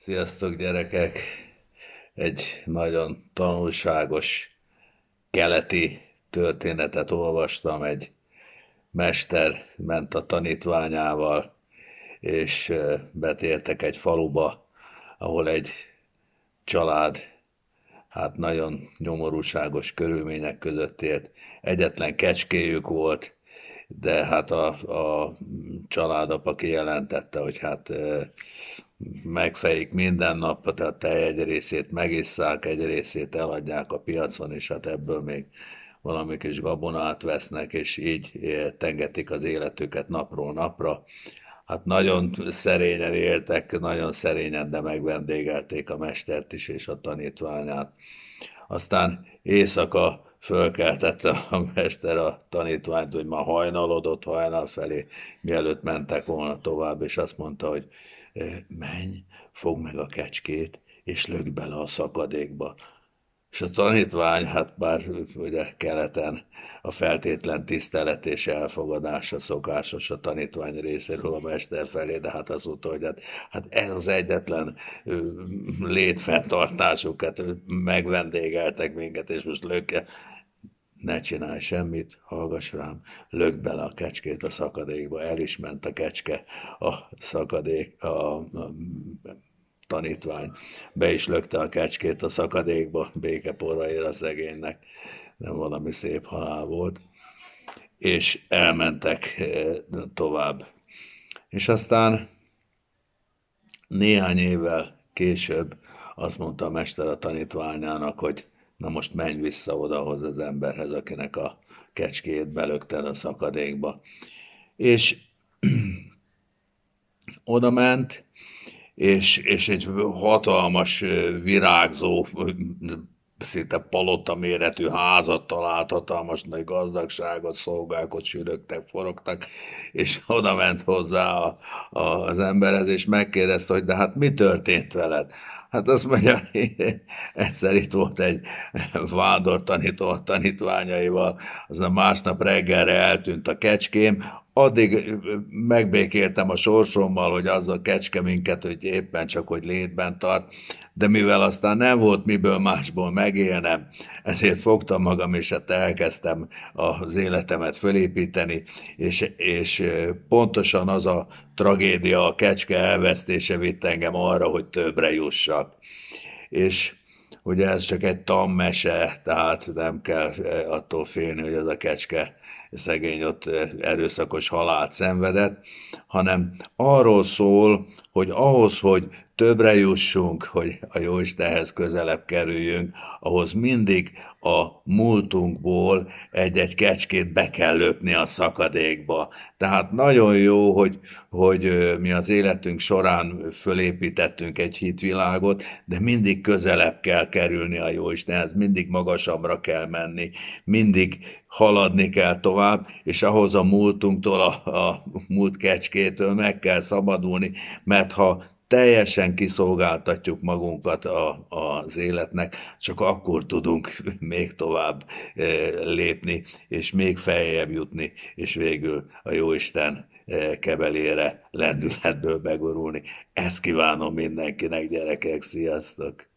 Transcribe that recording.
Sziasztok, gyerekek! Egy nagyon tanulságos keleti történetet olvastam. Egy mester ment a tanítványával, és betértek egy faluba, ahol egy család hát nagyon nyomorúságos körülmények között élt. Egyetlen kecskéjük volt, de hát a családapa kijelentette, hogy hát megfejik minden nap, tehát tej egy részét megisszák, egy részét eladják a piacon, és hát ebből még valami kis gabonát vesznek, és így tengetik az életüket napról napra. Hát nagyon szerényen éltek, nagyon szerényen, de megvendégelték a mestert is és a tanítványát. Aztán éjszaka fölkeltette a mester a tanítványt, hogy már hajnalodott, hajnal felé, mielőtt mentek volna tovább, és azt mondta, hogy menj, fogd meg a kecskét, és lökd bele a szakadékba. És a tanítvány, hát bár ugye keleten a feltétlen tisztelet és elfogadása szokásos a tanítvány részéről a mester felé, de hát azt mondta, hogy hát ez az egyetlen létfenntartásukat, megvendégeltek minket, és most lökje. Ne csinálj semmit, hallgass rám, lökd bele a kecskét a szakadékba. El is ment a kecske a szakadék, a tanítvány be is lökte a kecskét a szakadékba, békeporra ér a szegénynek, nem valami szép halál volt, és elmentek tovább. És aztán néhány évvel később azt mondta a mester a tanítványának, hogy na most menj vissza odahoz az emberhez, akinek a kecskét belökted a szakadékba. És oda ment, és egy hatalmas, virágzó, szinte palota méretű házat talált, hatalmas nagy gazdagságot, szolgákat sűrögtek, forogtak, és oda ment hozzá az emberhez, és megkérdezte, hogy de hát mi történt veled? Hát azt mondja, egyszer itt volt egy vándor tanító a tanítványaival, aztán másnap reggelre eltűnt a kecském, addig megbékéltem a sorsommal, hogy az a kecske minket, hogy éppen csak, hogy létben tart, de mivel aztán nem volt miből másból megélnem, ezért fogtam magam, és hát elkezdtem az életemet fölépíteni, és pontosan az a tragédia, a kecske elvesztése vitt engem arra, hogy többre jussak. És ugye ez csak egy tanmese, tehát nem kell attól félni, hogy az a kecske szegény ott erőszakos halált szenvedett, hanem arról szól, hogy ahhoz, hogy többre jussunk, hogy a Jóistenhez közelebb kerüljünk, ahhoz mindig a múltunkból egy-egy kecskét be kell lökni a szakadékba. Tehát nagyon jó, hogy mi az életünk során fölépítettünk egy hitvilágot, de mindig közelebb kell kerülni a Jóistenhez, mindig magasabbra kell menni, mindig haladni kell tovább, és ahhoz a múltunktól, a múlt kecskétől meg kell szabadulni, mert ha teljesen kiszolgáltatjuk magunkat az életnek, csak akkor tudunk még tovább lépni, és még feljebb jutni, és végül a Jóisten kebelére, lendületből begurulni. Ezt kívánom mindenkinek, gyerekek, sziasztok!